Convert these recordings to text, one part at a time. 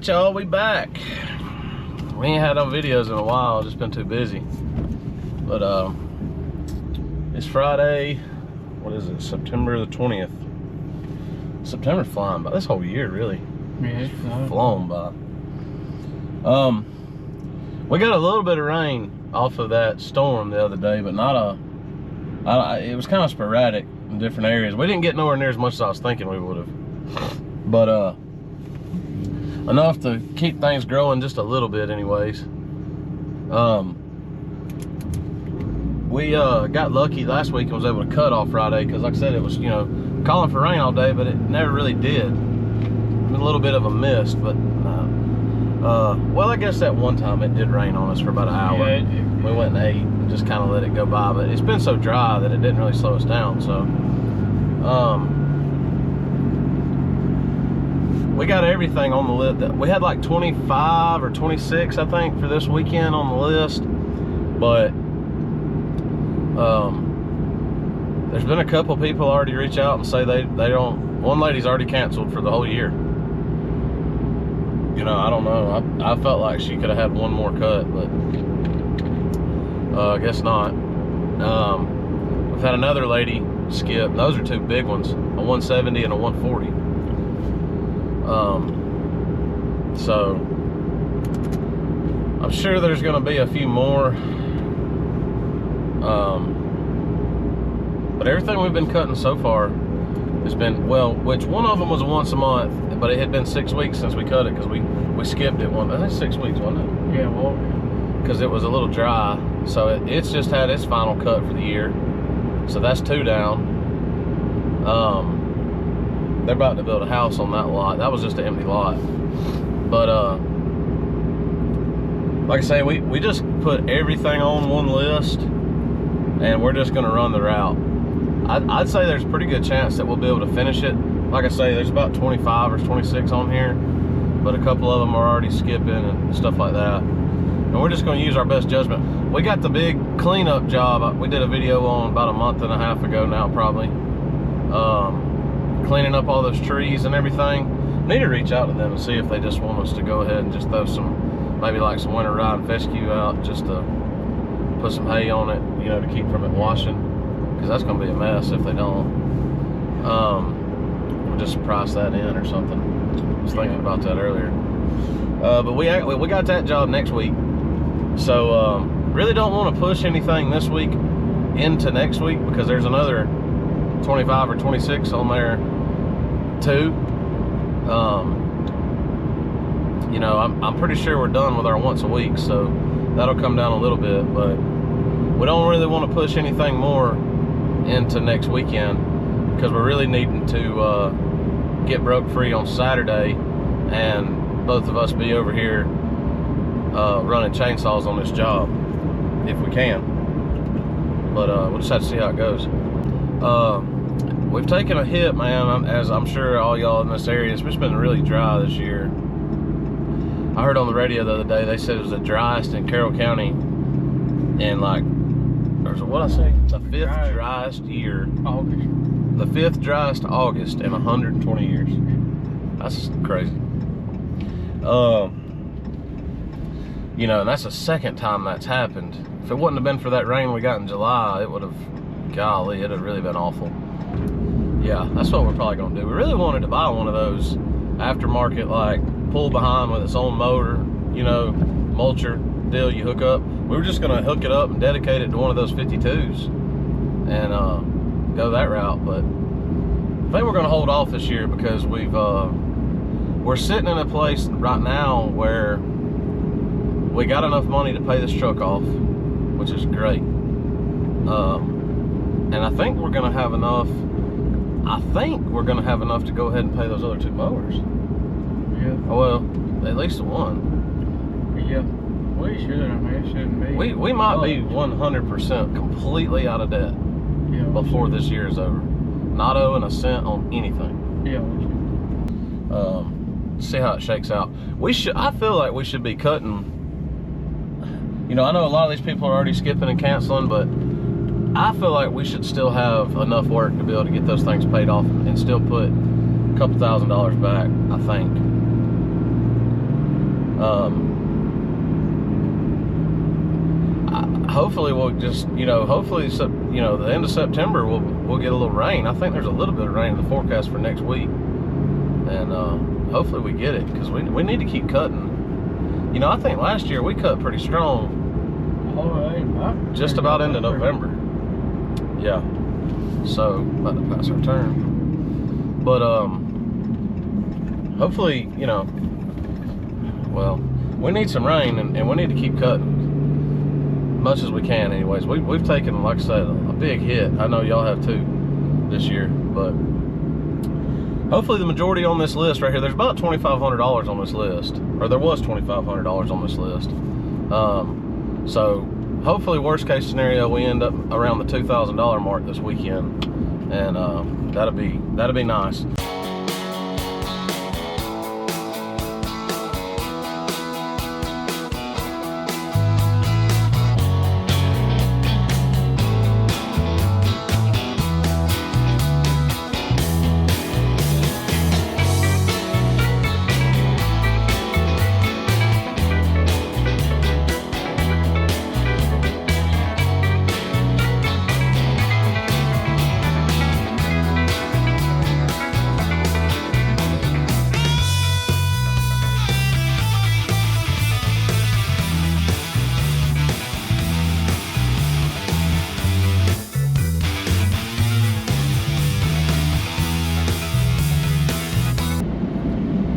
Alright y'all, we back. We ain't had no videos in a while, just been too busy. But it's Friday, what is it, September the 20th. September's flying by, this whole year really. Yeah, it's flown by. We got a little bit of rain off of that storm the other day, but not it was kind of sporadic in different areas. We didn't get nowhere near as much as I was thinking we would have. But enough to keep things growing just a little bit anyways. We got lucky last week and was able to cut off Friday because like I said, it was, you know, calling for rain all day, but it never really did. A little bit of a mist, but well, I guess that one time it did rain on us for about an hour. Yeah, we went and ate and just kind of let it go by, but it's been so dry that it didn't really slow us down. So we got everything on the list. We had like 25 or 26 I think for this weekend on the list, but there's been a couple people already reach out and say they don't. One lady's already canceled for the whole year. You know, I don't know. I felt like she could have had one more cut, but I guess not. We've had another lady skip. Those are two big ones, a 170 and a 140. So I'm sure there's going to be a few more. But everything we've been cutting so far has been, well, which one of them was a once a month, but it had been 6 weeks since we cut it because we skipped it I think 6 weeks, wasn't it? Yeah, well, because it was a little dry. So it's just had its final cut for the year. So that's 2 down. They're about to build a house on that lot. That was just an empty lot. But like I say, we just put everything on one list and we're just gonna run the route. I'd say there's a pretty good chance that we'll be able to finish it. Like I say, there's about 25 or 26 on here, but a couple of them are already skipping and stuff like that. And we're just gonna use our best judgment. We got the big cleanup job. We did a video on about a month and a half ago now, probably. Cleaning up all those trees and everything. Need to reach out to them and see if they just want us to go ahead and just throw some, maybe like some winter ride and fescue out, just to put some hay on it, you know, to keep from it washing. Because that's going to be a mess if they don't. We'll just price that in or something. I was thinking about that earlier. But we got that job next week. So really don't want to push anything this week into next week because there's another 25 or 26 on there too. You know, I'm pretty sure we're done with our once a week, so that'll come down a little bit, but we don't really want to push anything more into next weekend because we're really needing to get broke free on Saturday and both of us be over here running chainsaws on this job if we can. But we'll just have to see how it goes. We've taken a hit, man, as I'm sure all y'all in this area. It's just been really dry this year. I heard on the radio the other day, they said it was the driest in Carroll County in like, or what I say? The 5th driest year. August. The 5th driest August in 120 years. That's crazy. You know, and that's the second time that's happened. If it wouldn't have been for that rain we got in July, it would have, golly, it'd have really been awful. Yeah, that's what we're probably gonna do. We really wanted to buy one of those aftermarket, like, pull behind with its own motor, you know, mulcher deal you hook up. We were just gonna hook it up and dedicate it to one of those 52s and go that route, but I think we're gonna hold off this year because we're sitting in a place right now where we got enough money to pay this truck off, which is great. And I think we're gonna have enough. I think we're gonna have enough to go ahead and pay those other 2 mowers. Yeah. Oh, well, at least the one. Yeah. We should. I mean, it shouldn't be. We might be 100% completely out of debt before this year is over. Not owing a cent on anything. Yeah. See how it shakes out. I feel like we should be cutting. You know, I know a lot of these people are already skipping and canceling, but I feel like we should still have enough work to be able to get those things paid off and still put a couple $1,000s back, I think. Hopefully we'll just, hopefully, the end of September we'll get a little rain. I think there's a little bit of rain in the forecast for next week, and hopefully we get it, because we need to keep cutting. I think last year we cut pretty strong. Just about into November. Yeah. So about to pass our turn. But hopefully, well, we need some rain, and we need to keep cutting much as we can anyways. We've taken, like I said, a big hit. I know y'all have too this year, but hopefully the majority on this list right here, there's about $2,500 on this list, or there was $2,500 on this list. So hopefully, worst case scenario, we end up around the $2,000 mark this weekend, and that'll be nice.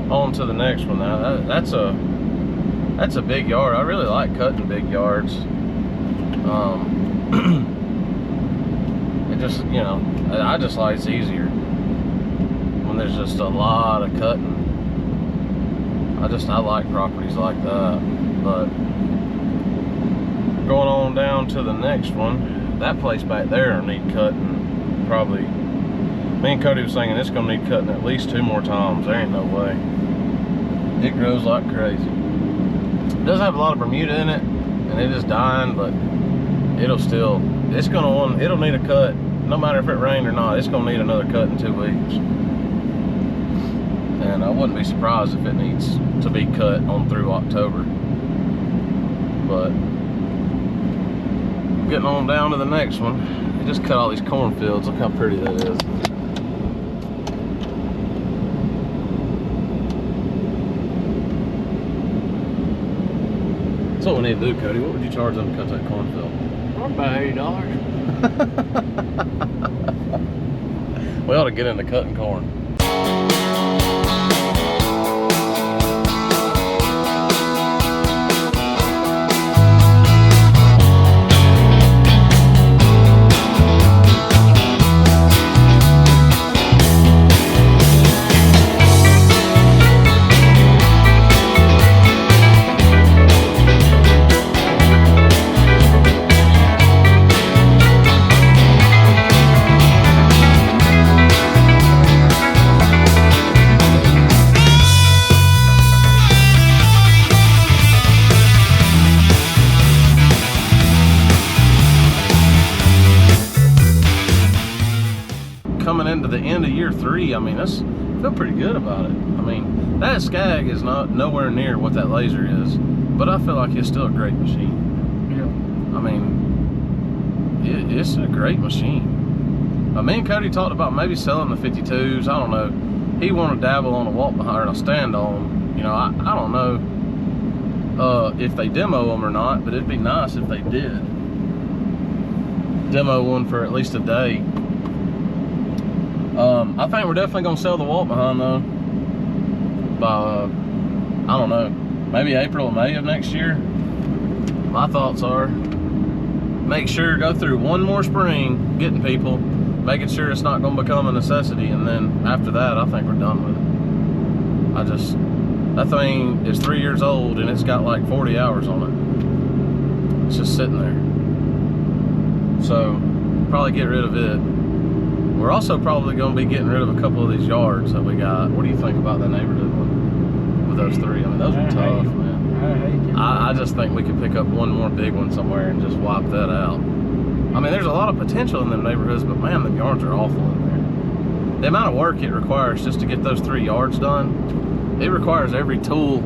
On to the next one now. That's a big yard. I really like cutting big yards. It just, I just like it's easier when there's just a lot of cutting. I like properties like that. But going on down to the next one, that place back there will need cutting. Probably, me and Cody was saying it's gonna need cutting at least 2 more times. There ain't no way. It grows like crazy. It does have a lot of Bermuda in it, and it is dying, but it'll need a cut. No matter if it rained or not, it's gonna need another cut in 2 weeks. And I wouldn't be surprised if it needs to be cut on through October. But getting on down to the next one. They just cut all these cornfields. Look how pretty that is. That's what we need to do, Cody. What would you charge them to cut that cornfield? About $80. We ought to get into cutting corn. Coming into the end of year 3, I mean, I feel pretty good about it. I mean, that Skag is nowhere near what that Laser is, but I feel like it's still a great machine. Yeah. I mean, it's a great machine. Me and Cody talked about maybe selling the 52s. I don't know. He wanted to dabble on a walk behind or a stand on. I don't know if they demo them or not, but it'd be nice if they did demo one for at least a day. I think we're definitely gonna sell the walk behind though by I don't know, maybe April or May of next year. My thoughts are make sure go through one more spring getting people, making sure it's not gonna become a necessity, and then after that I think we're done with it. That thing is 3 years old and it's got like 40 hours on it. It's just sitting there. So probably get rid of it. We're also probably going to be getting rid of a couple of these yards that we got. What do you think about that neighborhood one with those 3? I mean, those are tough, man. I just think we could pick up one more big one somewhere and just wipe that out. I mean, there's a lot of potential in them neighborhoods, but man, the yards are awful in there. The amount of work it requires just to get those 3 yards done, it requires every tool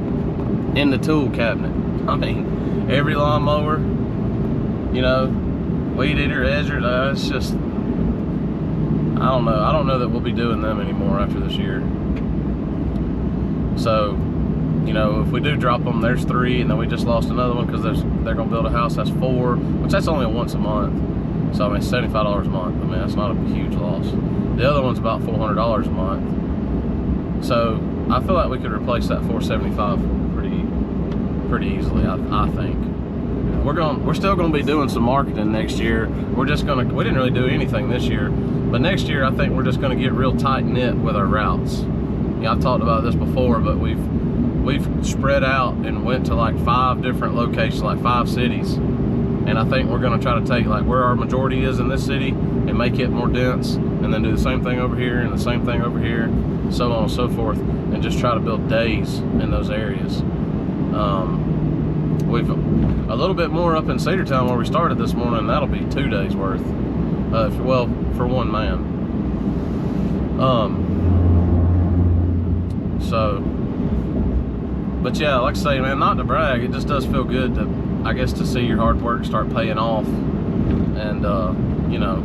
in the tool cabinet. I mean, every lawnmower, you know, weed eater, edger, it's just, I don't know. I don't know that we'll be doing them anymore after this year. So, you know, if we do drop them, there's 3, and then we just lost another one because they're going to build a house that's 4, which that's only a once a month. So, I mean, $75 a month. I mean, that's not a huge loss. The other one's about $400 a month. So, I feel like we could replace that $475 pretty easily, I think. We're still gonna be doing some marketing next year. We didn't really do anything this year, but next year I think we're just gonna get real tight knit with our routes. Yeah, I've talked about this before, but we've spread out and went to like 5 different locations, like 5 cities, and I think we're gonna try to take like where our majority is in this city and make it more dense, and then do the same thing over here and the same thing over here, so on and so forth, and just try to build days in those areas. We've a little bit more up in Cedartown where we started this morning. That'll be 2 days worth. Well, for one man. So, but yeah, like I say, man, not to brag, it just does feel good to, I guess, to see your hard work start paying off. And you know,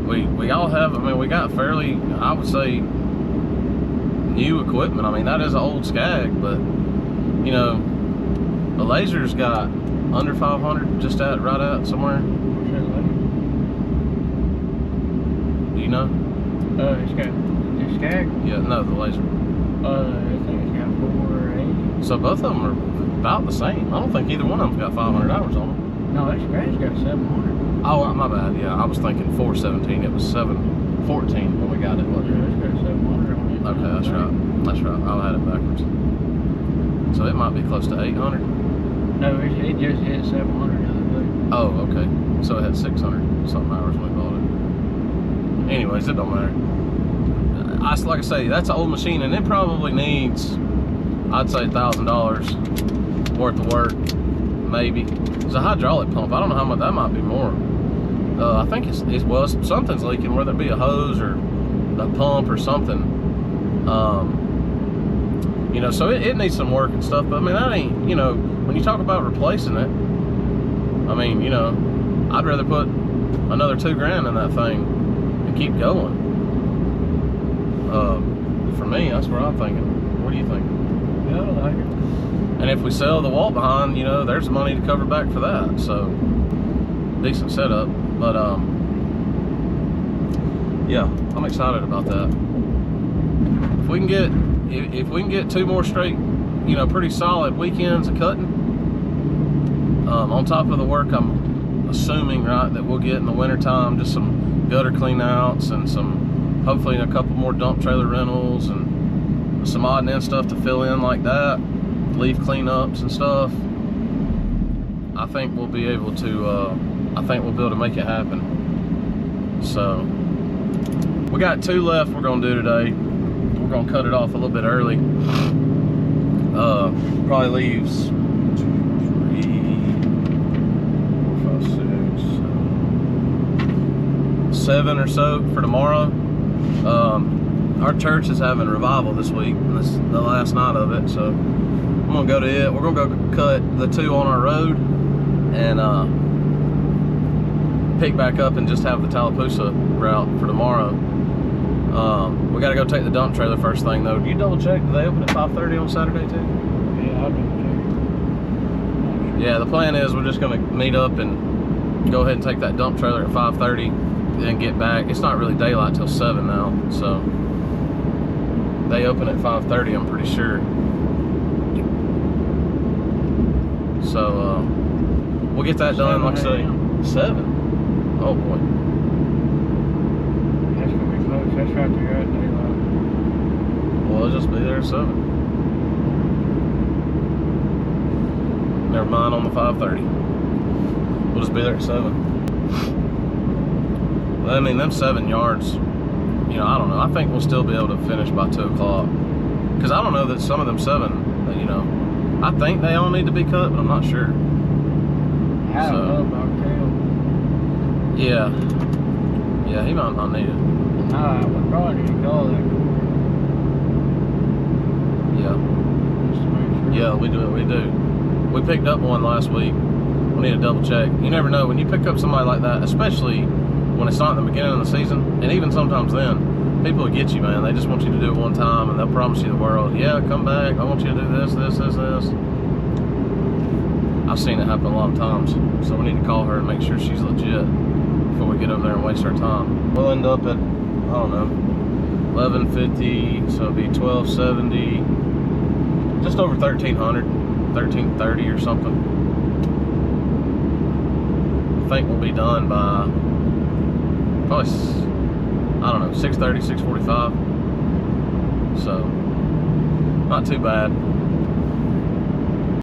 we all have. I mean, we got fairly, I would say, new equipment. I mean, that is an old Skag, but you know, the Laser's got under 500, just right at somewhere. Do you know? It's got the Skag? Yeah, no, the Laser. I think it's got 480. So both of them are about the same. I don't think either one of them's got 500 hours on them. No, that Skag's got 700. Oh, my bad. Yeah, I was thinking 417. It was 714 when we got it. Yeah, it's got 700 on it. Okay, that's right. That's right. I had it backwards. So it might be close to 800. No, it just hit 700 the other day. Oh, okay. So it had 600 something hours when we bought it. Anyways, it don't matter. Like I say, that's an old machine, and it probably needs, I'd say, $1,000 worth of work, maybe. It's a hydraulic pump. I don't know how much that might be more. I think well, something's leaking, whether it be a hose or a pump or something. You know, so it needs some work and stuff. But I mean, that ain't, you know, when you talk about replacing it, I mean, you know, I'd rather put another $2,000 in that thing and keep going. For me, that's what I'm thinking. What do you think? Yeah, I like it. And if we sell the wall behind, you know, there's money to cover back for that. So, decent setup. But, yeah, I'm excited about that. If we can get 2 more straight, you know, pretty solid weekends of cutting, on top of the work I'm assuming, right, that we'll get in the wintertime, just some gutter clean outs and hopefully a couple more dump trailer rentals and some odd and end stuff to fill in like that, leaf cleanups and stuff. I think we'll be able to make it happen. So we got 2 left we're gonna do today. We're gonna cut it off a little bit early. Probably leaves 2, 3, 4, 5, 6, 7 or so for tomorrow. Our church is having revival this week, and this is the last night of it, so I'm gonna go to it. We're gonna go cut the 2 on our road and pick back up and just have the Tallapoosa route for tomorrow. We gotta go take the dump trailer first thing though. Do you double check? Do they open at 5:30 on Saturday too? Yeah, I'll double check. Yeah, the plan is we're just gonna meet up and go ahead and take that dump trailer at 5:30 and get back. It's not really daylight till 7 now, so they open at 5:30, I'm pretty sure. So we'll get that done, like I say, 7. Oh boy. That's gonna be close. That's right there at daylight. Well, I'll just be there at 7. Never mind on the 5:30. We'll just be there at 7. Well, I mean, them 7 yards, you know, I don't know. I think we'll still be able to finish by 2 o'clock. Because I don't know that some of them 7, you know, I think they all need to be cut, but I'm not sure. I don't know about Cal. Yeah. Yeah, he might not need it. Nah, we probably need to call that. Yeah. Just to make sure. Yeah, we do. We picked up one last week. We need to double check. You never know when you pick up somebody like that, especially when it's not in the beginning of the season, and even sometimes then, people will get you, man. They just want you to do it one time, and they'll promise you the world. Yeah, come back. I want you to do this. I've seen it happen a lot of times, so we need to call her and make sure she's legit before we get over there and waste our time. We'll end up at, I don't know, 1150, so it'll be 1270, just over 1300, 1330 or something. I think we'll be done by probably, I don't know, 6:30, 6:45. So not too bad.